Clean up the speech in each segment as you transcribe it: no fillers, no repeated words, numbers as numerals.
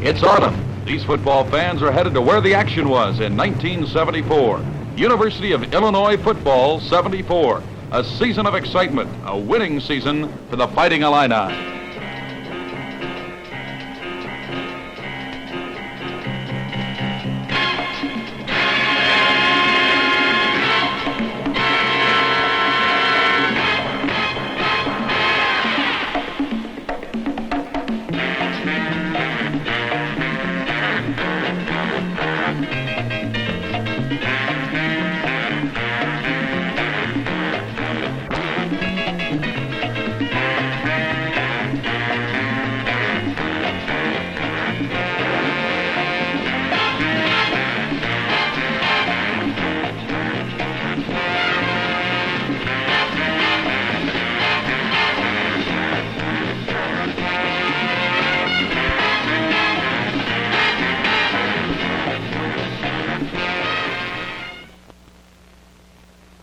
It's autumn. These football fans are headed to where the action was in 1974. University of Illinois football 74. A season of excitement, a winning season for the Fighting Illini.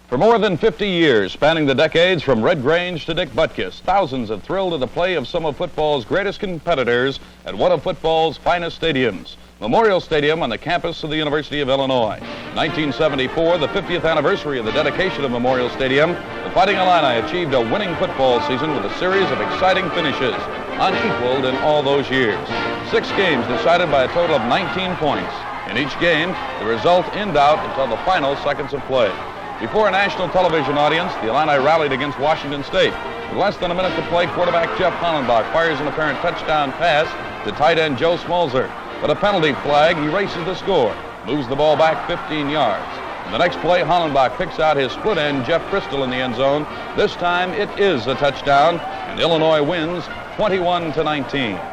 For more than 50 years, spanning the decades from Red Grange to Dick Butkus, thousands have thrilled at the play of some of football's greatest competitors at one of football's finest stadiums, Memorial Stadium on the campus of the University of Illinois. 1974, the 50th anniversary of the dedication of Memorial Stadium, the Fighting Illini achieved a winning football season with a series of exciting finishes, unequaled in all those years. 6 games decided by a total of 19 points. In each game, the result in doubt until the final seconds of play. Before a national television audience, the Illini rallied against Washington State. With less than a minute to play, quarterback Jeff Hollenbach fires an apparent touchdown pass to tight end Joe Smolzer. But a penalty flag erases the score, moves the ball back 15 yards. In the next play, Hollenbach picks out his split end, Jeff Bristol, in the end zone. This time, it is a touchdown, and Illinois wins 21-19.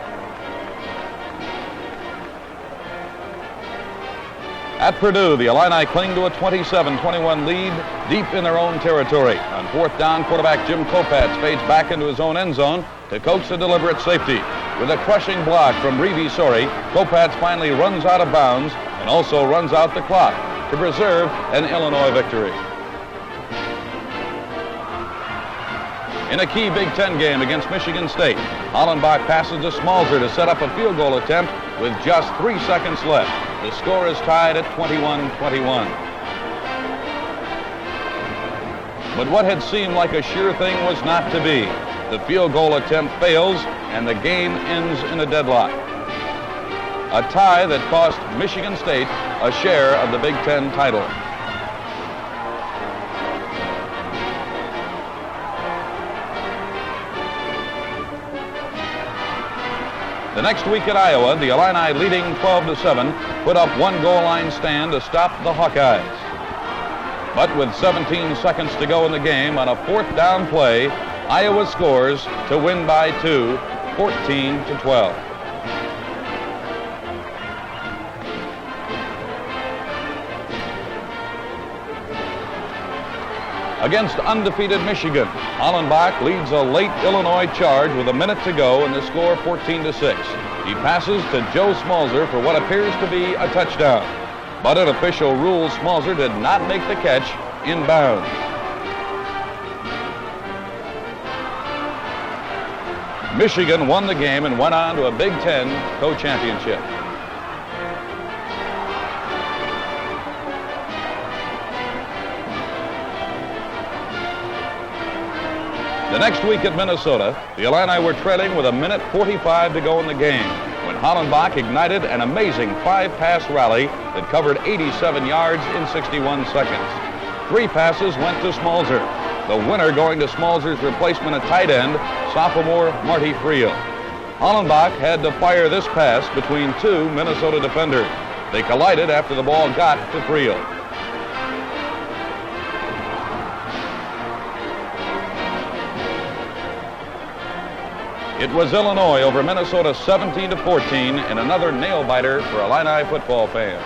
At Purdue, the Illini cling to a 27-21 lead deep in their own territory. On 4th down, quarterback Jim Kopatz fades back into his own end zone to coax a deliberate safety. With a crushing block from Reeve Sori, Kopatz finally runs out of bounds and also runs out the clock to preserve an Illinois victory. In a key Big Ten game against Michigan State, Hollenbach passes to Smolzer to set up a field goal attempt with just 3 seconds left. The score is tied at 21-21. But what had seemed like a sure thing was not to be. The field goal attempt fails, and the game ends in a deadlock. A tie that cost Michigan State a share of the Big Ten title. The next week at Iowa, the Illini, leading 12-7, put up one goal line stand to stop the Hawkeyes. But with 17 seconds to go in the game, on a 4th down play, Iowa scores to win by 2, 14-12. Against undefeated Michigan, Hollenbach leads a late Illinois charge with a minute to go and the score 14-6. He passes to Joe Smolzer for what appears to be a touchdown. But an official rules Smolzer did not make the catch inbounds. Michigan won the game and went on to a Big Ten co-championship. The next week at Minnesota, the Illini were trailing with a minute 45 to go in the game when Hollenbach ignited an amazing 5-pass rally that covered 87 yards in 61 seconds. 3 passes went to Smolzer, the winner going to Smolzer's replacement at tight end, sophomore Marty Friel. Hollenbach had to fire this pass between 2 Minnesota defenders. They collided after the ball got to Friel. It was Illinois over Minnesota 17-14 in another nail-biter for Illini football fans.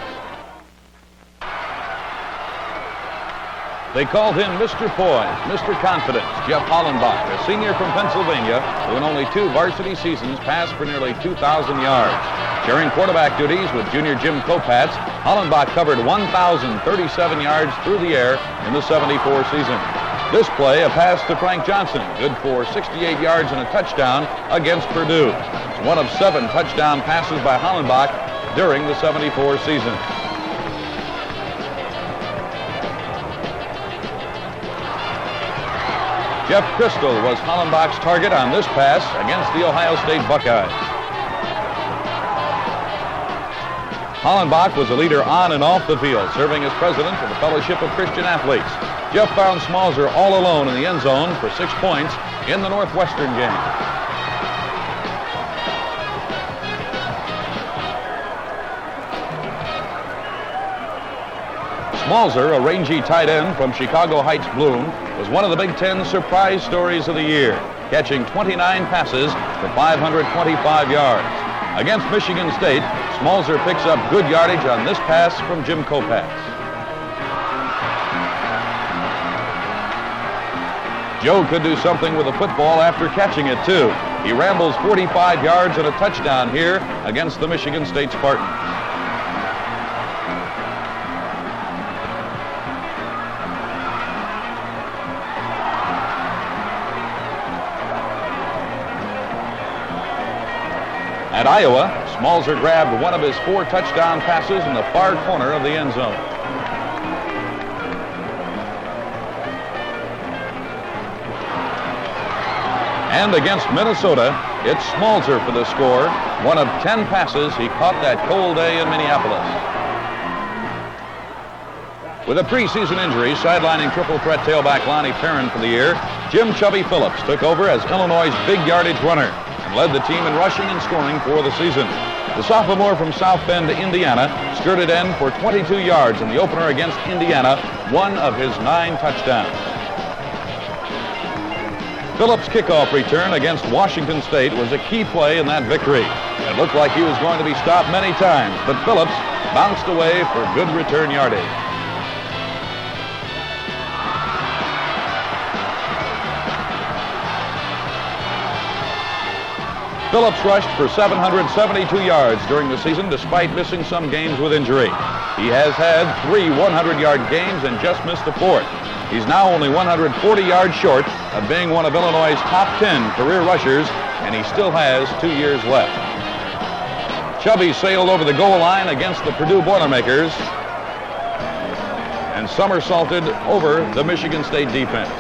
They called him Mr. Poise, Mr. Confidence, Jeff Hollenbach, a senior from Pennsylvania who in only 2 varsity seasons passed for nearly 2,000 yards. Sharing quarterback duties with junior Jim Kopatz, Hollenbach covered 1,037 yards through the air in the 74 season. This play, a pass to Frank Johnson, good for 68 yards and a touchdown against Purdue. one of 7 touchdown passes by Hollenbach during the '74 season. Jeff Crystal was Hollenbach's target on this pass against the Ohio State Buckeyes. Hollenbach was a leader on and off the field, serving as president of the Fellowship of Christian Athletes. Jeff found Smalzer all alone in the end zone for 6 points in the Northwestern game. Smalzer, a rangy tight end from Chicago Heights Bloom, was one of the Big Ten surprise stories of the year, catching 29 passes for 525 yards. Against Michigan State, Smalzer picks up good yardage on this pass from Jim Kopacz. Joe could do something with the football after catching it, too. He rambles 45 yards and a touchdown here against the Michigan State Spartans. At Iowa, Smalzer grabbed one of his 4 touchdown passes in the far corner of the end zone. And against Minnesota, it's Smalzer for the score. One of 10 passes he caught that cold day in Minneapolis. With a preseason injury sidelining triple threat tailback Lonnie Perrin for the year, Jim Chubby Phillips took over as Illinois' big yardage runner and led the team in rushing and scoring for the season. The sophomore from South Bend, Indiana, skirted in for 22 yards in the opener against Indiana, one of his 9 touchdowns. Phillips' kickoff return against Washington State was a key play in that victory. It looked like he was going to be stopped many times, but Phillips bounced away for good return yardage. Phillips rushed for 772 yards during the season despite missing some games with injury. He has had 3 100-yard games and just missed a 4th. He's now only 140 yards short of being one of Illinois' top 10 career rushers, and he still has 2 years left. Chubby sailed over the goal line against the Purdue Boilermakers and somersaulted over the Michigan State defense.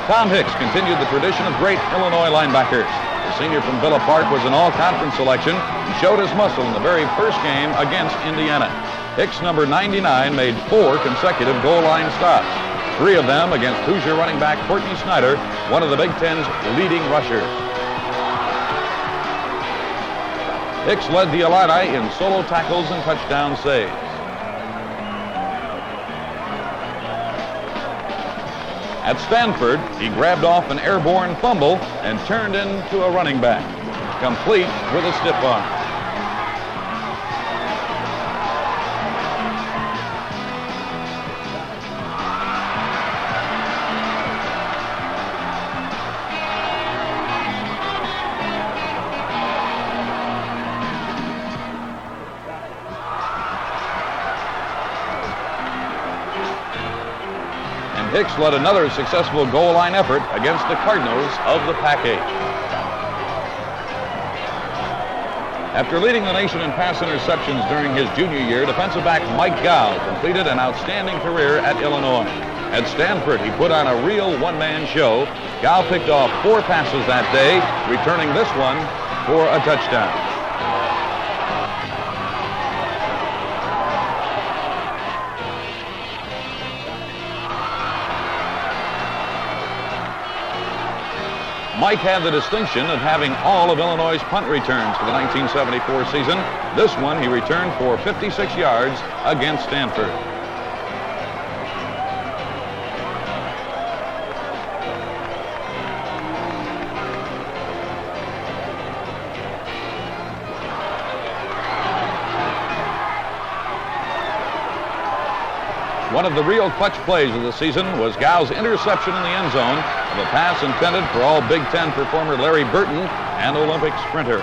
Tom Hicks continued the tradition of great Illinois linebackers. The senior from Villa Park was an all-conference selection and showed his muscle in the very first game against Indiana. Hicks, number 99, made 4 consecutive goal line stops, 3 of them against Hoosier running back Courtney Snyder, one of the Big Ten's leading rushers. Hicks led the Illini in solo tackles and touchdown saves. At Stanford, he grabbed off an airborne fumble and turned into a running back, complete with a stiff arm. Hicks led another successful goal line effort against the Cardinals of the Pac-8. After leading the nation in pass interceptions during his junior year, defensive back Mike Gow completed an outstanding career at Illinois. At Stanford, he put on a real one-man show. Gow picked off 4 passes that day, returning this one for a touchdown. Mike had the distinction of having all of Illinois' punt returns for the 1974 season. This one he returned for 56 yards against Stanford. One of the real clutch plays of the season was Gow's interception in the end zone of a pass intended for all Big Ten performer Larry Burton, an Olympic sprinter.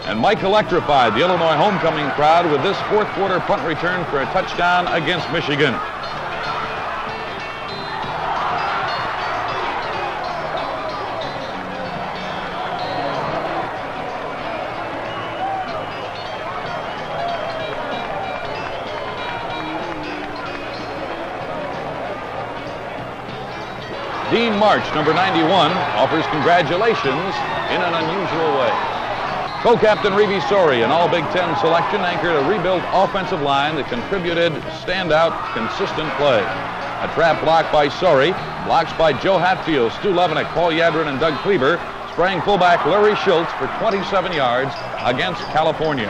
And Mike electrified the Illinois homecoming crowd with this 4th quarter punt return for a touchdown against Michigan. Dean March, number 91, offers congratulations in an unusual way. Co-captain Reeve Sori, an all-Big Ten selection, anchored a rebuilt offensive line that contributed standout, consistent play. A trap block by Sori, blocks by Joe Hatfield, Stu Levinek, Paul Yadrin, and Doug Kleber, sprang fullback Larry Schultz for 27 yards against California.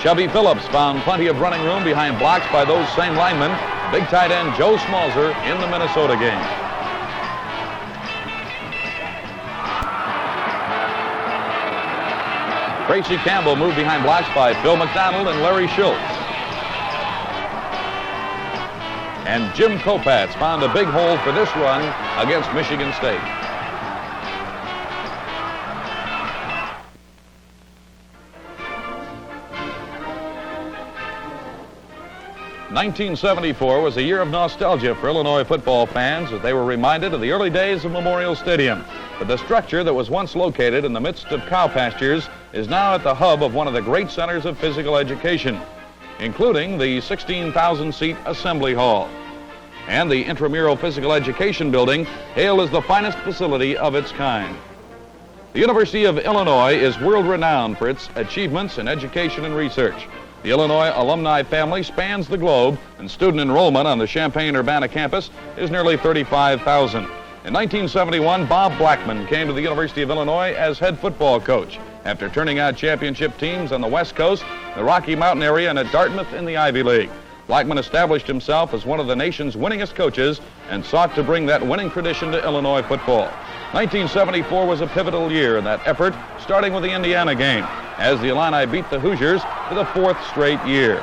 Chubby Phillips found plenty of running room behind blocks by those same linemen. Big tight end Joe Smalzer in the Minnesota game. Tracy Campbell moved behind blocks by Phil McDonald and Larry Schultz. And Jim Kopatz found a big hole for this run against Michigan State. (1974) was a year of nostalgia for Illinois football fans as they were reminded of the early days of Memorial Stadium. But the structure that was once located in the midst of cow pastures is now at the hub of one of the great centers of physical education, including the 16,000-seat Assembly Hall. And the Intramural Physical Education Building hailed as the finest facility of its kind. The University of Illinois is world-renowned for its achievements in education and research. The Illinois alumni family spans the globe, and student enrollment on the Champaign-Urbana campus is nearly 35,000. In 1971, Bob Blackman came to the University of Illinois as head football coach after turning out championship teams on the West Coast, the Rocky Mountain area, and at Dartmouth in the Ivy League. Blackman established himself as one of the nation's winningest coaches and sought to bring that winning tradition to Illinois football. 1974 was a pivotal year in that effort, starting with the Indiana game, as the Illini beat the Hoosiers for the fourth straight year.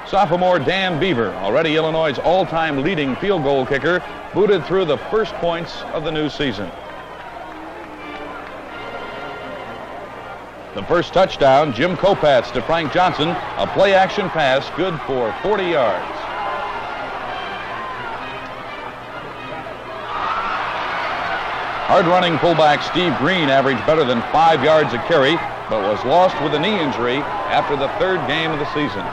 Sophomore Dan Beaver, already Illinois' all-time leading field goal kicker, booted through the first points of the new season. The first touchdown, Jim Kopatz to Frank Johnson, a play-action pass good for 40 yards. Hard-running fullback Steve Green averaged better than 5 yards a carry, but was lost with a knee injury after the third game of the season.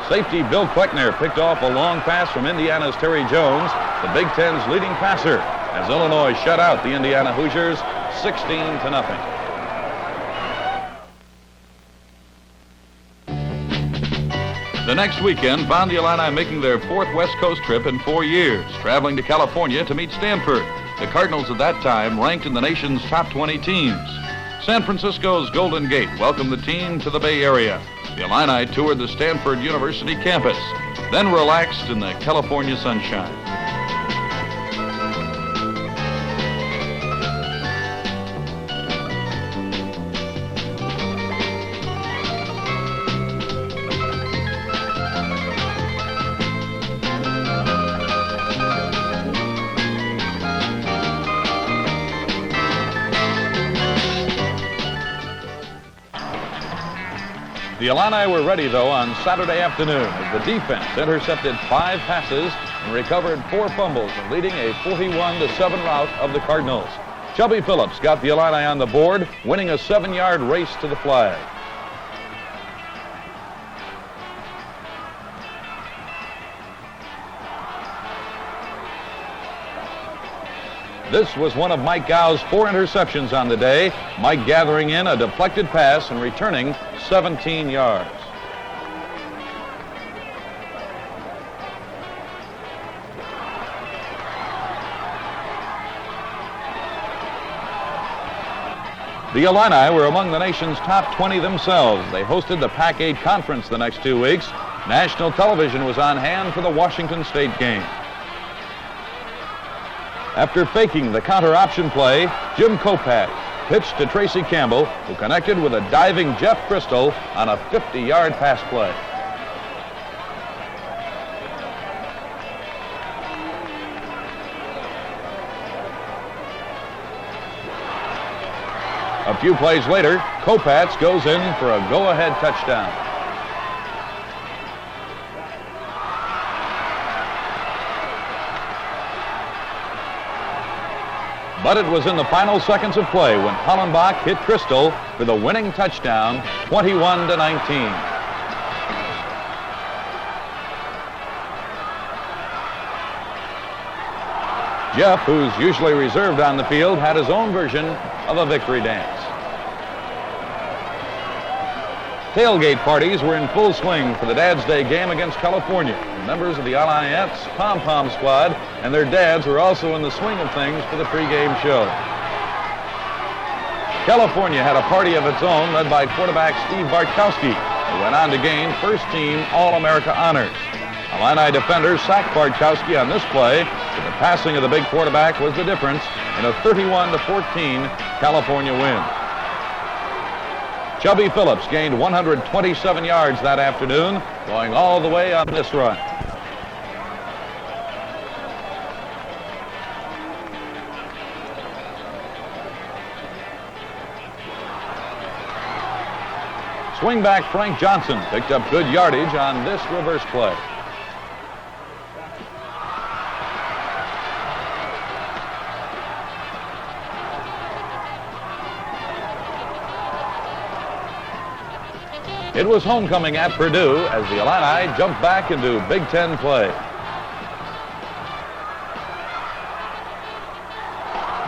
Safety Bill Kleckner picked off a long pass from Indiana's Terry Jones, the Big Ten's leading passer, as Illinois shut out the Indiana Hoosiers 16-0. The next weekend found the Illini making their fourth West Coast trip in 4 years, traveling to California to meet Stanford. The Cardinals at that time ranked in the nation's top 20 teams. San Francisco's Golden Gate welcomed the team to the Bay Area. The Illini toured the Stanford University campus, then relaxed in the California sunshine. The Illini were ready, though, on Saturday afternoon as the defense intercepted 5 passes and recovered 4 fumbles, leading a 41-7 rout of the Cardinals. Chubby Phillips got the Illini on the board, winning a 7-yard race to the flag. This was one of Mike Gow's 4 interceptions on the day, Mike gathering in a deflected pass and returning 17 yards. The Illini were among the nation's top 20 themselves. They hosted the Pac-8 Conference the next 2 weeks. National television was on hand for the Washington State game. After faking the counter-option play, Jim Kopatz pitched to Tracy Campbell, who connected with a diving Jeff Crystal on a 50-yard pass play. A few plays later, Kopatz goes in for a go-ahead touchdown. But it was in the final seconds of play when Hollenbach hit Crystal for the winning touchdown, 21-19. Jeff, who's usually reserved on the field, had his own version of a victory dance. Tailgate parties were in full swing for the Dad's Day game against California. Members of the Illini's pom-pom squad and their dads were also in the swing of things for the pregame show. California had a party of its own led by quarterback Steve Bartkowski, who went on to gain first-team All-America honors. Illini defenders sacked Bartkowski on this play, but the passing of the big quarterback was the difference in a 31-14 California win. Chubby Phillips gained 127 yards that afternoon, going all the way on this run. Swingback Frank Johnson picked up good yardage on this reverse play. It was homecoming at Purdue as the Illini jumped back into Big Ten play.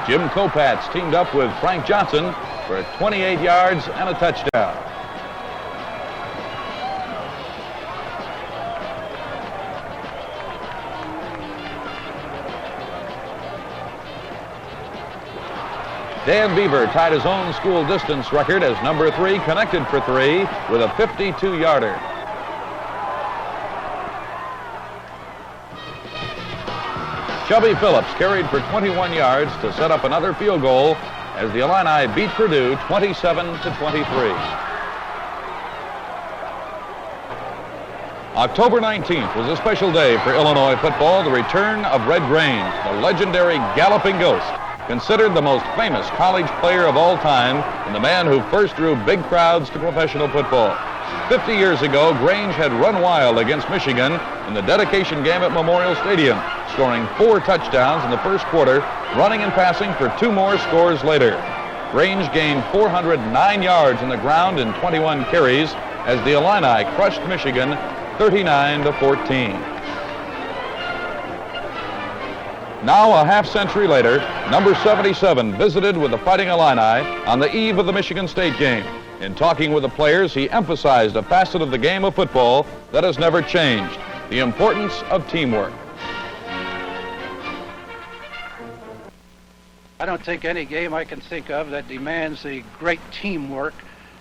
Jim Kopatz teamed up with Frank Johnson for 28 yards and a touchdown. Dan Beaver tied his own school distance record as number 3 connected for 3 with a 52-yarder. Chubby Phillips carried for 21 yards to set up another field goal as the Illini beat Purdue 27-23. October 19th was a special day for Illinois football, the return of Red Grange, the legendary Galloping Ghost, considered the most famous college player of all time and the man who first drew big crowds to professional football. 50 years ago, Grange had run wild against Michigan in the dedication game at Memorial Stadium, scoring 4 touchdowns in the first quarter, running and passing for 2 more scores later. Grange gained 409 yards on the ground in 21 carries as the Illini crushed Michigan 39-14. Now, a half-century later, number 77 visited with the Fighting Illini on the eve of the Michigan State game. In talking with the players, he emphasized a facet of the game of football that has never changed, the importance of teamwork. I don't think any game I can think of that demands the great teamwork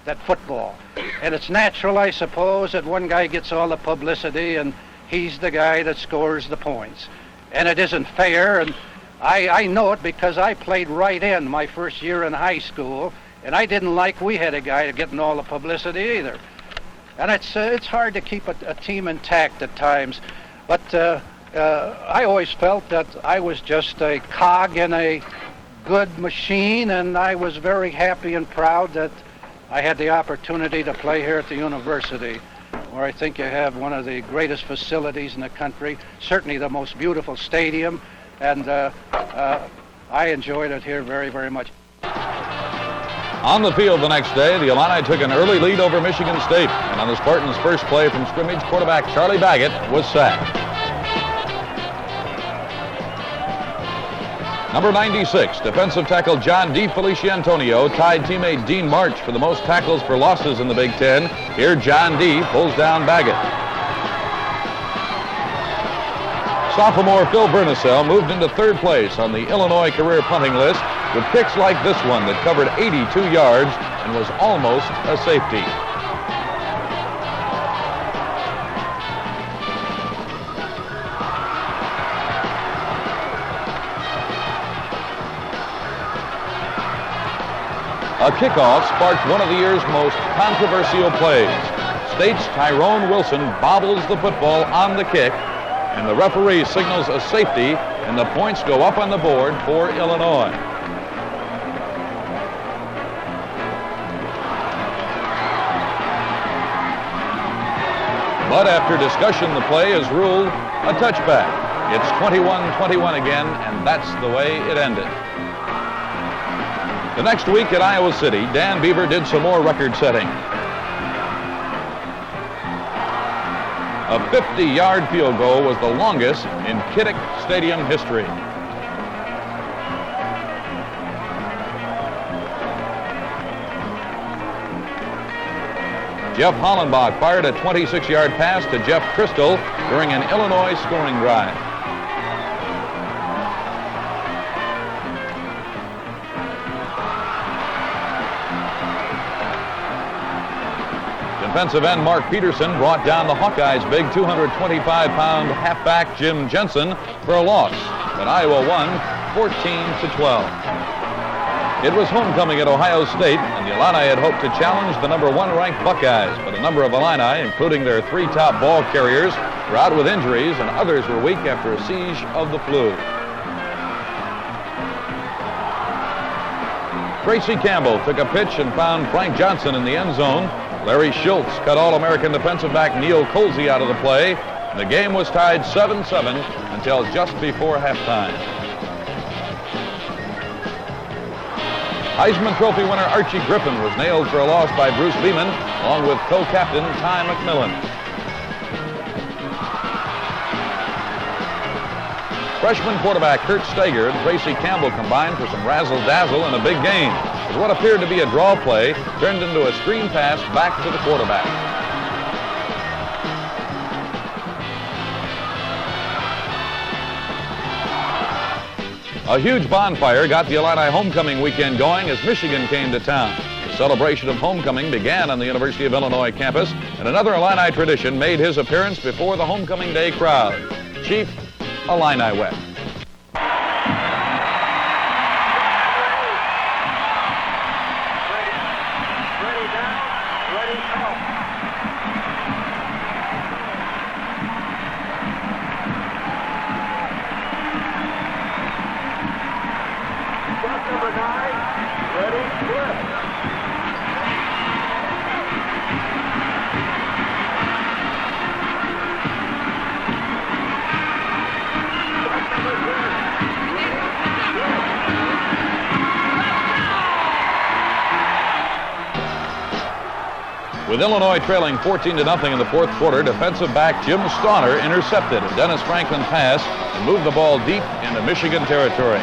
that football. And it's natural, I suppose, that one guy gets all the publicity and he's the guy that scores the points. And it isn't fair, and I know it because I played right end my first year in high school, and I didn't like we had a guy getting all the publicity either. And it's hard to keep a team intact at times, but I always felt that I was just a cog in a good machine, and I was very happy and proud that I had the opportunity to play here at the university, where I think you have one of the greatest facilities in the country, certainly the most beautiful stadium, and I enjoyed it here very, very much. On the field the next day, the Illini took an early lead over Michigan State, and on the Spartans' first play from scrimmage, quarterback Charlie Baggett was sacked. Number 96, defensive tackle John D. Feliciantonio tied teammate Dean March for the most tackles for losses in the Big Ten. Here, John D. pulls down Baggett. Sophomore Phil Burnessel moved into 3rd place on the Illinois career punting list with kicks like this one that covered 82 yards and was almost a safety. A kickoff sparked one of the year's most controversial plays. State's Tyrone Wilson bobbles the football on the kick, and the referee signals a safety, and the points go up on the board for Illinois. But after discussion, the play is ruled a touchback. It's 21-21 again, and that's the way it ended. The next week at Iowa City, Dan Beaver did some more record setting. A 50-yard field goal was the longest in Kiddick Stadium history. Jeff Hollenbach fired a 26-yard pass to Jeff Crystal during an Illinois scoring drive. Defensive end Mark Peterson brought down the Hawkeyes' big 225-pound halfback Jim Jensen for a loss, but Iowa won 14-12. It was homecoming at Ohio State, and the Illini had hoped to challenge the number 1 ranked Buckeyes, but a number of Illini, including their 3 top ball carriers, were out with injuries, and others were weak after a siege of the flu. Tracy Campbell took a pitch and found Frank Johnson in the end zone. Larry Schultz cut All-American defensive back Neil Colsey out of the play. The game was tied 7-7 until just before halftime. Heisman Trophy winner Archie Griffin was nailed for a loss by Bruce Beeman, along with co-captain Ty McMillan. Freshman quarterback Kurt Steger and Tracy Campbell combined for some razzle-dazzle in a big game, as what appeared to be a draw play turned into a screen pass back to the quarterback. A huge bonfire got the Illini homecoming weekend going as Michigan came to town. The celebration of homecoming began on the University of Illinois campus, and another Illini tradition made his appearance before the homecoming day crowd. Chief Illini Wet. With Illinois trailing 14-0 in the fourth quarter, defensive back Jim Stauner intercepted a Dennis Franklin pass and moved the ball deep into Michigan territory.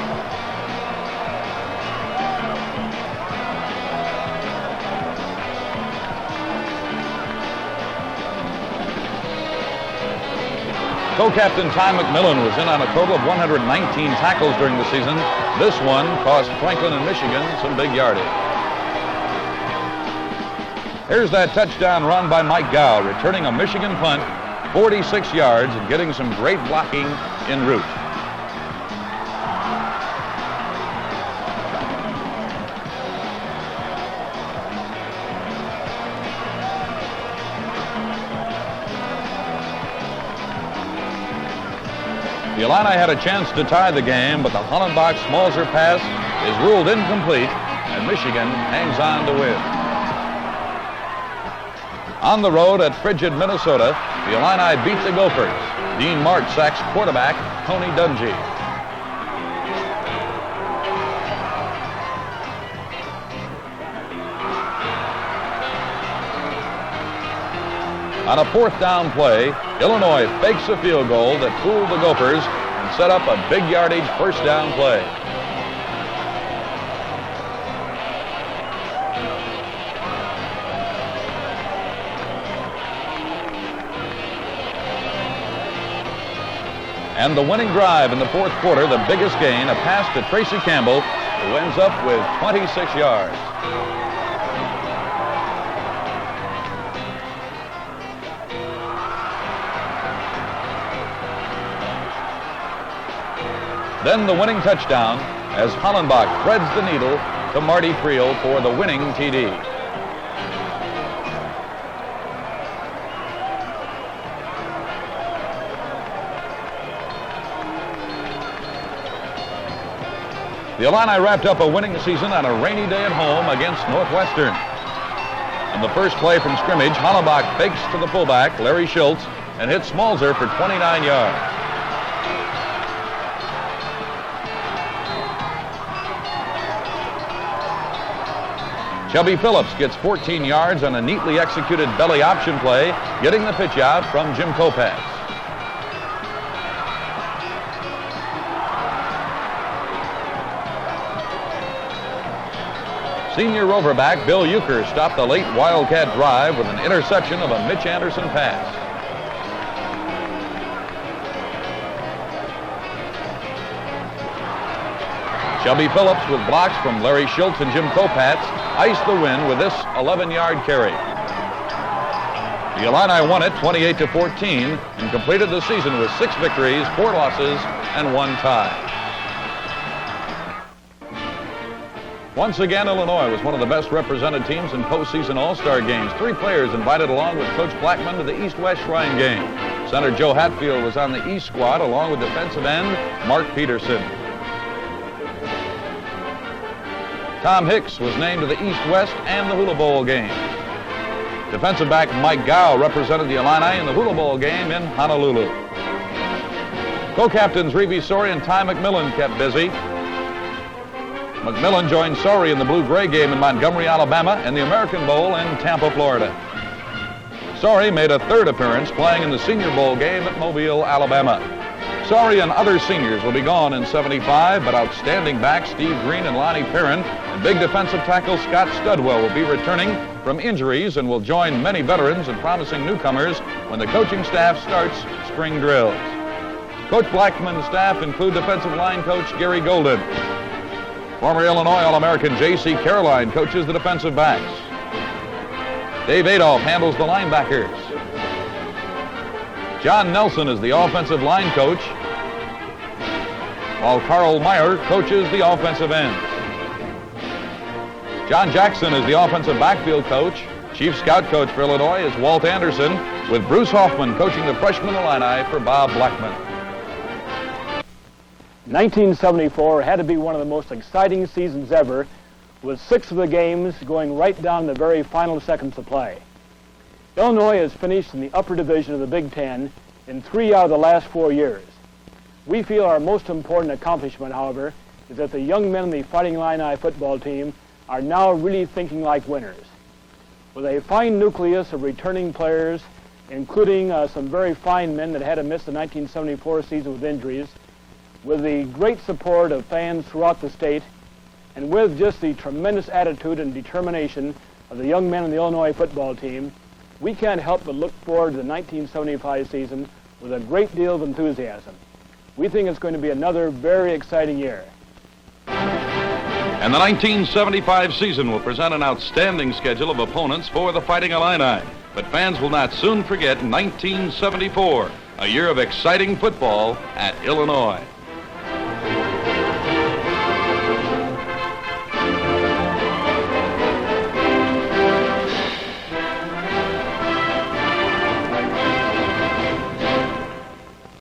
Co-captain Ty McMillan was in on a total of 119 tackles during the season. This one cost Franklin and Michigan some big yardage. Here's that touchdown run by Mike Gow, returning a Michigan punt, 46 yards, and getting some great blocking en route. The Illini had a chance to tie the game, but the Hollenbach-Smalzer pass is ruled incomplete, and Michigan hangs on to win. On the road at frigid Minnesota, the Illini beat the Gophers. Dean Martzak's quarterback, Tony Dungy. On a fourth down play, Illinois fakes a field goal that fooled the Gophers and set up a big yardage first down play. And the winning drive in the fourth quarter, the biggest gain, a pass to Tracy Campbell, who ends up with 26 yards. Then the winning touchdown as Hollenbach threads the needle to Marty Friel for the winning TD. The Illini wrapped up a winning season on a rainy day at home against Northwestern. On the first play from scrimmage, Hollenbach fakes to the fullback, Larry Schultz, and hits Smalzer for 29 yards. Chubby Phillips gets 14 yards on a neatly executed belly option play, getting the pitch out from Jim Kopatz. Senior Roverback Bill Euchre stopped the late Wildcat drive with an interception of a Mitch Anderson pass. Chubby Phillips, with blocks from Larry Schultz and Jim Kopatz, iced the win with this 11-yard carry. The Illini won it 28-14 and completed the season with 6 victories, 4 losses, and 1 tie. Once again, Illinois was one of the best represented teams in postseason All-Star games. 3 players invited along with Coach Blackman to the East-West Shrine game. Center Joe Hatfield was on the East squad along with defensive end Mark Peterson. Tom Hicks was named to the East-West and the Hula Bowl game. Defensive back Mike Gow represented the Illini in the Hula Bowl game in Honolulu. Co-captains Reeve Sorey and Ty McMillan kept busy. McMillan joined Sorey in the Blue-Gray game in Montgomery, Alabama, and the American Bowl in Tampa, Florida. Sorey made a 3rd appearance playing in the Senior Bowl game at Mobile, Alabama. Sorey and other seniors will be gone in '75, but outstanding backs Steve Green and Lonnie Perrin and big defensive tackle Scott Studwell will be returning from injuries and will join many veterans and promising newcomers when the coaching staff starts spring drills. Coach Blackman's staff include defensive line coach Gary Golden. Former Illinois All-American J.C. Caroline coaches the defensive backs. Dave Adolph handles the linebackers. John Nelson is the offensive line coach, while Carl Meyer coaches the offensive ends. John Jackson is the offensive backfield coach. Chief scout coach for Illinois is Walt Anderson, with Bruce Hoffman coaching the freshman Illini for Bob Blackman. 1974 had to be one of the most exciting seasons ever, with 6 of the games going right down the very final seconds of play. Illinois has finished in the upper division of the Big Ten in 3 out of the last 4 years. We feel our most important accomplishment, however, is that the young men in the Fighting Illini football team are now really thinking like winners. With a fine nucleus of returning players, including some very fine men that had to miss the 1974 season with injuries, with the great support of fans throughout the state, and with just the tremendous attitude and determination of the young men in the Illinois football team, we can't help but look forward to the 1975 season with a great deal of enthusiasm. We think it's going to be another very exciting year. And the 1975 season will present an outstanding schedule of opponents for the Fighting Illini. But fans will not soon forget 1974, a year of exciting football at Illinois.